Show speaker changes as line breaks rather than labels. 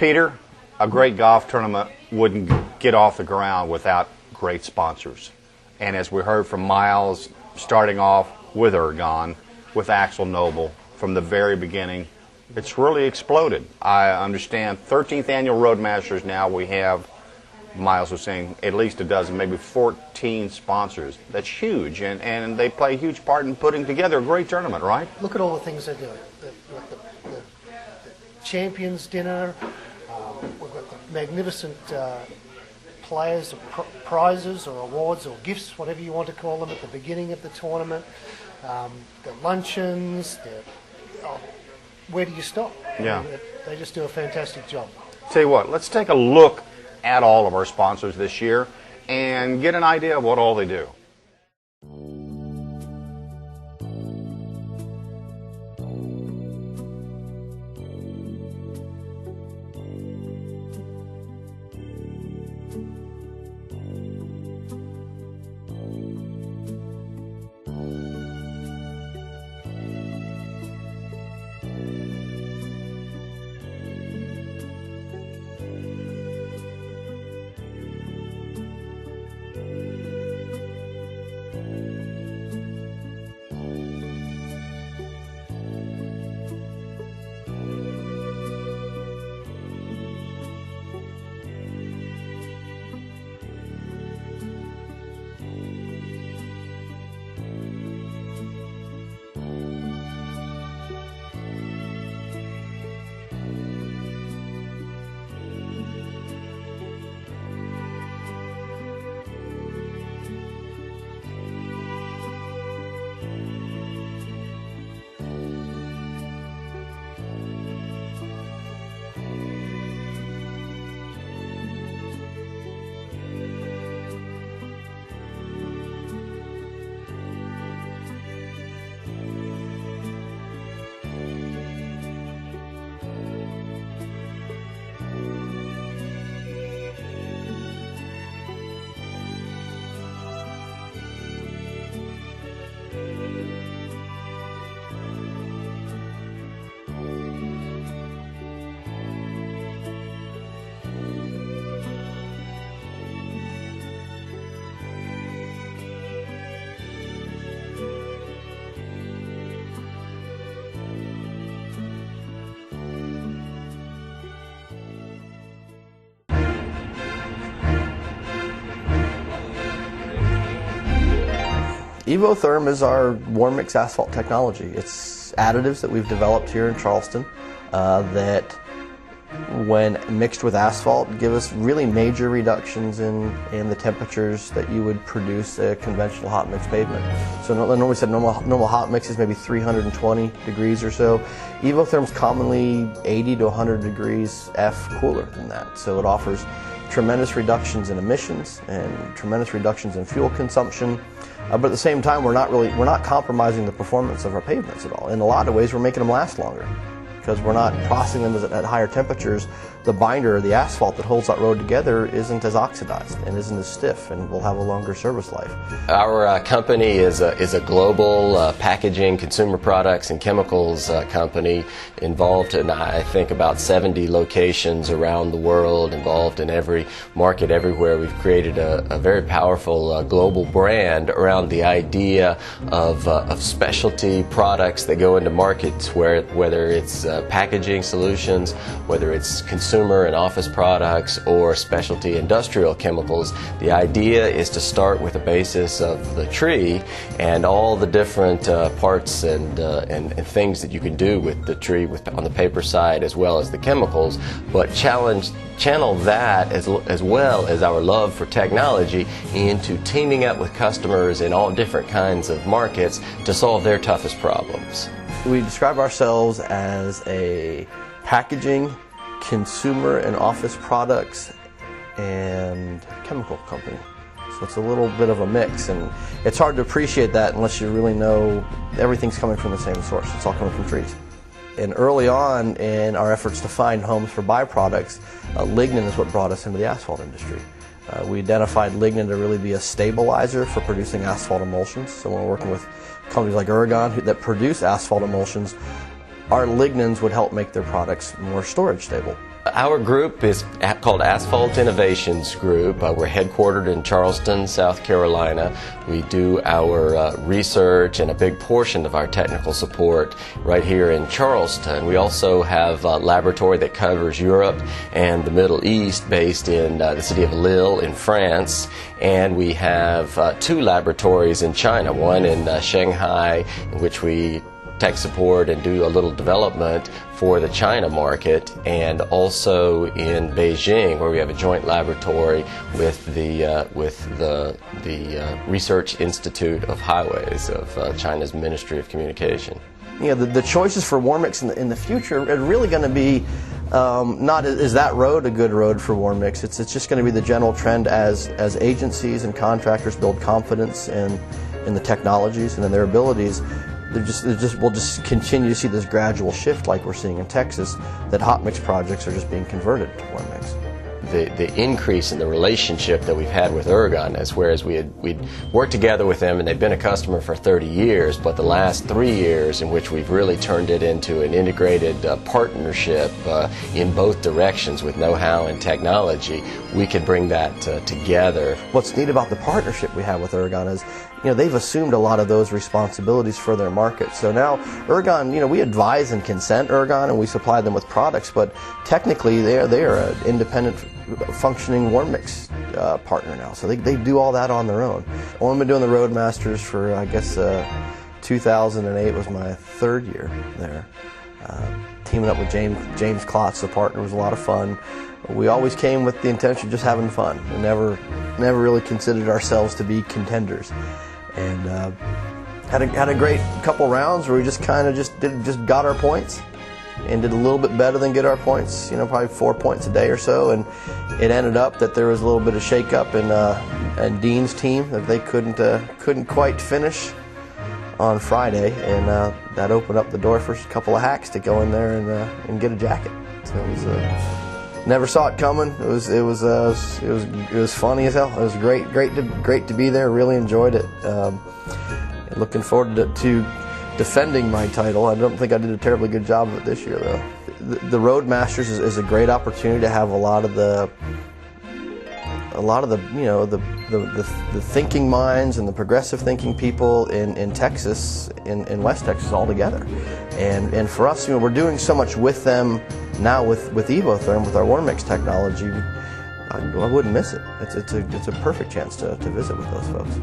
Peter, a great golf tournament wouldn't get off the ground without great sponsors. And as we heard from Miles, starting off with Ergon, with Axel Nobel, from the very beginning, it's really exploded. I understand 13th annual Roadmasters now, we have, Miles was saying, at least a dozen, maybe 14 sponsors. That's huge, and they play a huge part in putting together a great tournament, right?
Look at all the things they do. The Champions Dinner, we've got the magnificent players, prizes or awards or gifts, whatever you want to call them, at the beginning of the tournament, the luncheons, where do you stop?
Yeah.
They just do a fantastic job.
Tell you what, let's take a look at all of our sponsors this year and get an idea of what all they do.
Evotherm is our warm mix asphalt technology. It's additives that we've developed here in Charleston that, when mixed with asphalt, give us really major reductions in the temperatures that you would produce a conventional hot mix pavement. So normally said normal hot mix is maybe 320 degrees or so. Evotherm's commonly 80 to 100 degrees F cooler than that. So it offers tremendous reductions in emissions and tremendous reductions in fuel consumption. But at the same time, we're not compromising the performance of our pavements at all. In a lot of ways, we're making them last longer because we're not processing them at higher temperatures. The binder, or the asphalt that holds that road together, isn't as oxidized and isn't as stiff, and will have a longer service life.
Our company is a global packaging, consumer products, and chemicals company involved in, I think, about 70 locations around the world, involved in every market everywhere. We've created a very powerful global brand around the idea of specialty products that go into markets, whether it's packaging solutions, whether it's consumer and office products, or specialty industrial chemicals. The idea is to start with a basis of the tree and all the different parts and things that you can do with the tree on the paper side as well as the chemicals, but channel that as well as our love for technology into teaming up with customers in all different kinds of markets to solve their toughest problems.
We describe ourselves as a packaging, consumer and office products, and chemical company. So it's a little bit of a mix, and it's hard to appreciate that unless you really know everything's coming from the same source. It's all coming from trees. And early on in our efforts to find homes for byproducts, lignin is what brought us into the asphalt industry. We identified lignin to really be a stabilizer for producing asphalt emulsions. So when we're working with companies like Ergon that produce asphalt emulsions, our lignins would help make their products more storage stable.
Our group is called Asphalt Innovations Group. We're headquartered in Charleston, South Carolina. We do our research and a big portion of our technical support right here in Charleston. We also have a laboratory that covers Europe and the Middle East, based in the city of Lille in France. And we have 2 laboratories in China, one in Shanghai, in which we tech support and do a little development for the China market, and also in Beijing, where we have a joint laboratory with the Research Institute of Highways of China's Ministry of Communication.
You know, the choices for Warmix in the future are really going to be not is that road a good road for Warmix. It's just going to be the general trend as agencies and contractors build confidence in the technologies and in their abilities. We'll just continue to see this gradual shift, like we're seeing in Texas, that hot mix projects are just being converted to warm mix.
The increase in the relationship that we've had with Ergon is, whereas we'd worked together with them and they've been a customer for 30 years, but the last 3 years in which we've really turned it into an integrated partnership in both directions with know-how and technology, we could bring that together.
What's neat about the partnership we have with Ergon is, you know, they've assumed a lot of those responsibilities for their market. So now Ergon, you know, we advise and consent Ergon and we supply them with products, but technically they are an independent functioning warm mix partner now. So they do all that on their own. Well, I've been doing the Roadmasters for, I guess, 2008 was my 3rd year there. Teaming up with James Klotz, the partner, was a lot of fun. We always came with the intention of just having fun. We never really considered ourselves to be contenders. And had a great couple rounds where we just kind of just got our points and did a little bit better than get our points. You know, probably 4 points a day or so. And it ended up that there was a little bit of shake-up in Dean's team, that they couldn't quite finish on Friday, and that opened up the door for a couple of hacks to go in there and get a jacket. So it was never saw it coming. It was funny as hell. It was great to be there. Really enjoyed it. Looking forward to defending my title. I don't think I did a terribly good job of it this year, though. The Roadmasters is a great opportunity to have a lot of the you know the thinking minds and the progressive thinking people in Texas, in West Texas, all together. And for us, you know, we're doing so much with them now with Evotherm, with our warm mix technology. I wouldn't miss it. It's a perfect chance to visit with those folks.